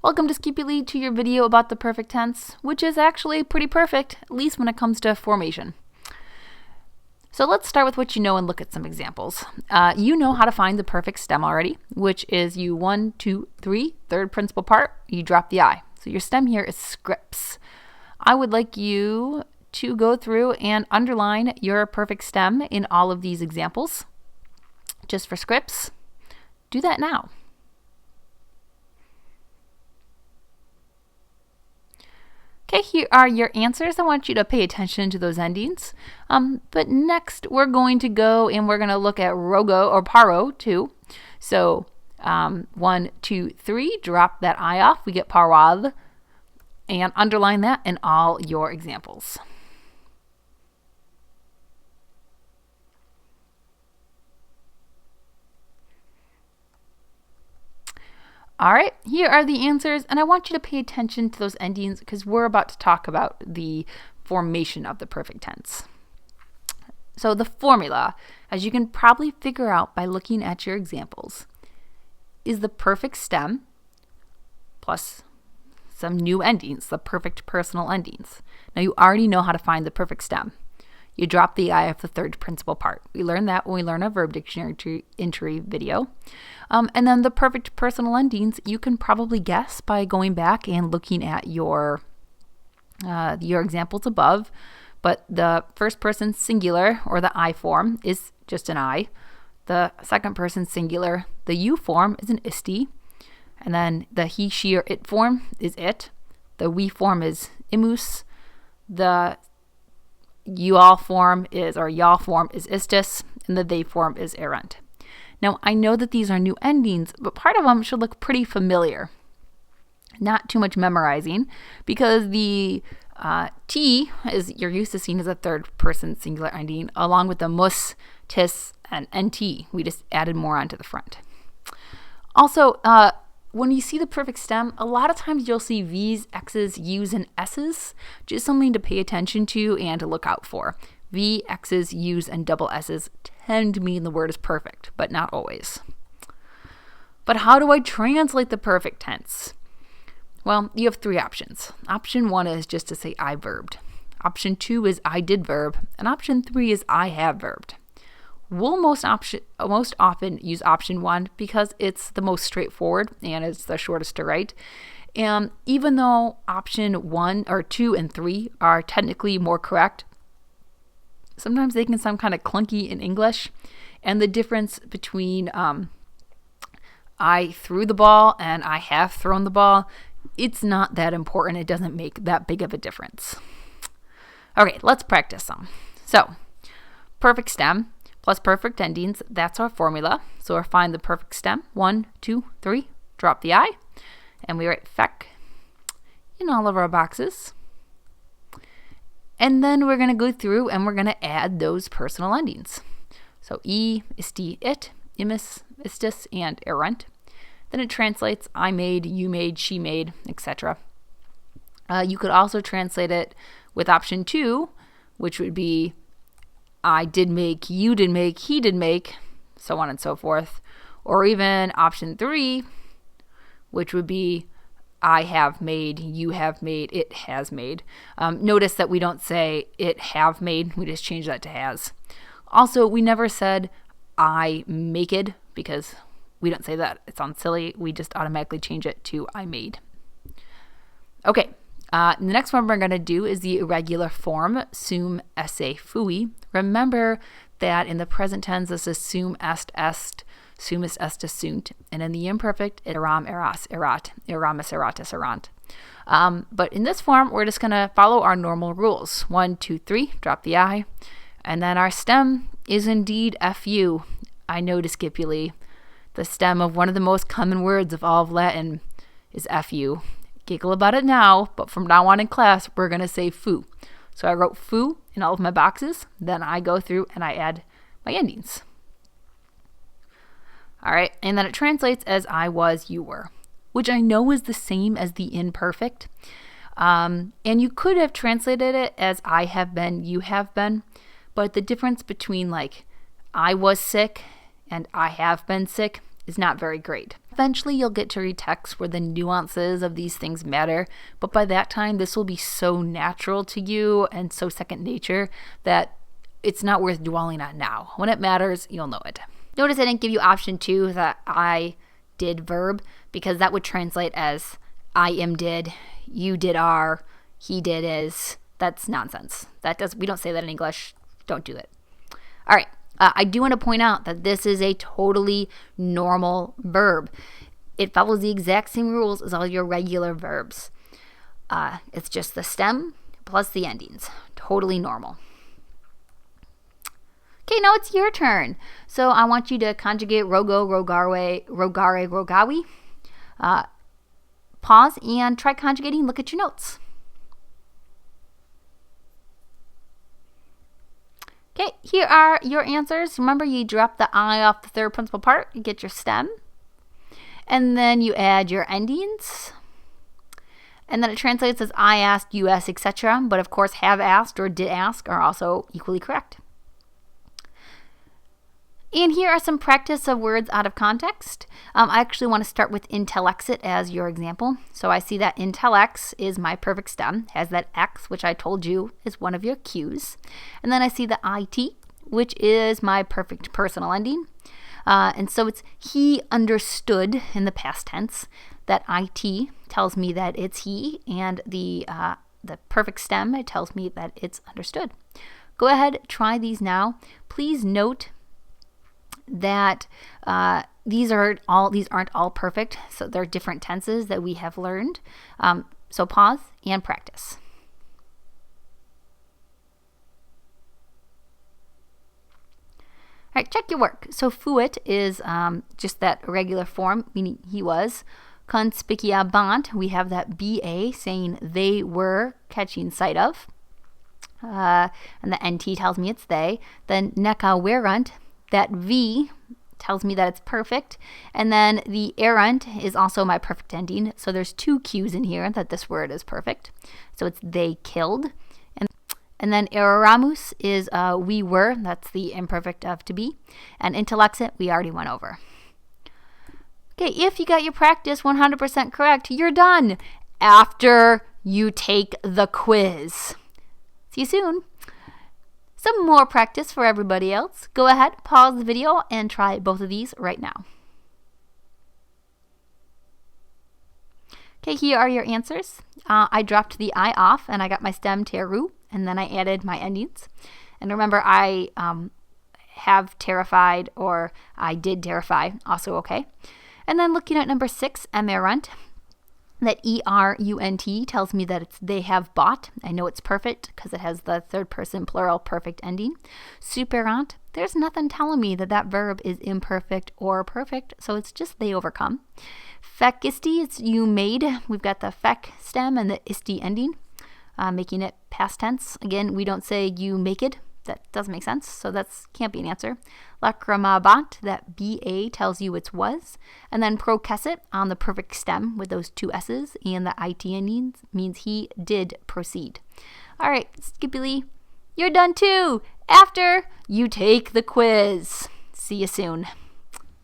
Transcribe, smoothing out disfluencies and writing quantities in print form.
Welcome to Skippy to your video about the perfect tense, which is actually pretty perfect, at least when it comes to formation. So let's start with what you know and look at some examples. You know how to find the perfect stem already, which is you 1, 2, 3, third principal part, you drop the I. So your stem here is scripts. I would like you to go through and underline your perfect stem in all of these examples. Just for scripts, do that now. Okay, here are your answers. I want you to pay attention to those endings. But next, we're going to go and we're going to look at rogo or paro too. So 1, 2, 3, drop that I off. We get parwad, and underline that in all your examples. All right, here are the answers, and I want you to pay attention to those endings because we're about to talk about the formation of the perfect tense. So the formula, as you can probably figure out by looking at your examples, is the perfect stem plus some new endings, the perfect personal endings. Now you already know how to find the perfect stem. You drop the I of the third principal part. We learned that when we learn a verb dictionary entry video. And then the perfect personal endings, you can probably guess by going back and looking at your examples above. But the first person singular, or the I form, is just an I. The second person singular, the you form, is an isti. And then the he, she, or it form is it. The we form is imus. The you all form is, or y'all form is istis, and the they form is erant. Now, I know that these are new endings, but part of them should look pretty familiar. Not too much memorizing, because the T is you're used to seeing as a third person singular ending, along with the mus, tis, and nt. We just added more onto the front. Also, when you see the perfect stem, a lot of times you'll see V's, X's, U's, and S's. Just something to pay attention to and to look out for. V, X's, U's, and double S's tend to mean the word is perfect, but not always. But how do I translate the perfect tense? Well, you have 3 options. Option 1 is just to say I verbed. Option 2 is I did verb. And option 3 is I have verbed. We'll most often use option 1 because it's the most straightforward and it's the shortest to write. And even though option 1 or 2 and 3 are technically more correct, sometimes they can sound kind of clunky in English. And the difference between I threw the ball and I have thrown the ball, it's not that important. It doesn't make that big of a difference. Okay, let's practice some. So, perfect stem plus perfect endings, that's our formula. So we'll find the perfect stem. 1, 2, 3, drop the I, and we write feck in all of our boxes. And then we're going to go through and we're going to add those personal endings. So E, isti, it, imis, istis, and erant. Then it translates I made, you made, she made, etc. You could also translate it with option 2, which would be I did make, you did make, he did make, so on and so forth. Or even option 3, which would be I have made, you have made, it has made. Notice that we don't say it have made, we just change that to has. Also, we never said I maked because we don't say that. It sounds silly. We just automatically change it to I made. Okay. The next one we're going to do is the irregular form, sum esse fui. Remember that in the present tense, this is sum est est, sumus est sunt. And in the imperfect, eram eras erat, eramus eratus erant. But in this form, we're just going to follow our normal rules. 1, 2, 3, drop the I. And then our stem is indeed fu. I know to Scipuli. The stem of one of the most common words of all of Latin is fu. Giggle about it now, but from now on in class, we're going to say foo. So I wrote foo in all of my boxes. Then I go through and I add my endings. All right, and then it translates as I was, you were, which I know is the same as the imperfect. And you could have translated it as I have been, you have been. But the difference between like I was sick and I have been sick is not very great. Eventually, you'll get to read texts where the nuances of these things matter, but by that time, this will be so natural to you and so second nature that it's not worth dwelling on now. When it matters, you'll know it. Notice I didn't give you option 2, that I did verb, because that would translate as I am did, you did are, he did is. That's nonsense. We don't say that in English. Don't do it. All right. I do want to point out that this is a totally normal verb. It follows the exact same rules as all your regular verbs. It's just the stem plus the endings. Totally normal. Okay, now it's your turn. So I want you to conjugate rogo, rogarwe, rogare, rogawi. Pause and try conjugating. Look at your notes. Okay, here are your answers. Remember, you drop the I off the third principal part. You get your stem. And then you add your endings. And then it translates as I asked, you asked, etc. But of course, have asked or did ask are also equally correct. And here are some practice of words out of context. I actually want to start with intellexit as your example. So I see that intellex is my perfect stem, has that X, which I told you is one of your Q's. And then I see the IT, which is my perfect personal ending. And so it's he understood in the past tense. That IT tells me that it's he, and the perfect stem, it tells me that it's understood. Go ahead, try these now. Please note that these aren't all perfect, so they're different tenses that we have learned. So pause and practice. All right, check your work. So fuit is just that irregular form, meaning he was. Conspicuabant, we have that BA saying they were catching sight of. And the NT tells me it's they. Then nekawerunt, that V tells me that it's perfect. And then the erunt is also my perfect ending. So there's two Q's in here that this word is perfect. So it's they killed. And then eraramus is we were. That's the imperfect of to be. And intellexit, we already went over. Okay, if you got your practice 100% correct, you're done after you take the quiz. See you soon. Some more practice for everybody else. Go ahead, pause the video, and try both of these right now. Okay, here are your answers. I dropped the I off, and I got my stem teru, and then I added my endings. And remember, I have terrified, or I did terrify, also okay. And then looking at number 6, emerunt, that ERUNT tells me that it's they have bought. I know it's perfect because it has the third person plural perfect ending. Superant, there's nothing telling me that that verb is imperfect or perfect, so it's just they overcome. Fecisti, it's you made. We've got the fec stem and the isti ending, making it past tense. Again, we don't say you make it. That doesn't make sense, so that can't be an answer. Lacrimabat, that BA tells you it's was. And then processit on the perfect stem with those two S's, and the IT ending means he did proceed. All right, Skippy, you're done too after you take the quiz. See you soon.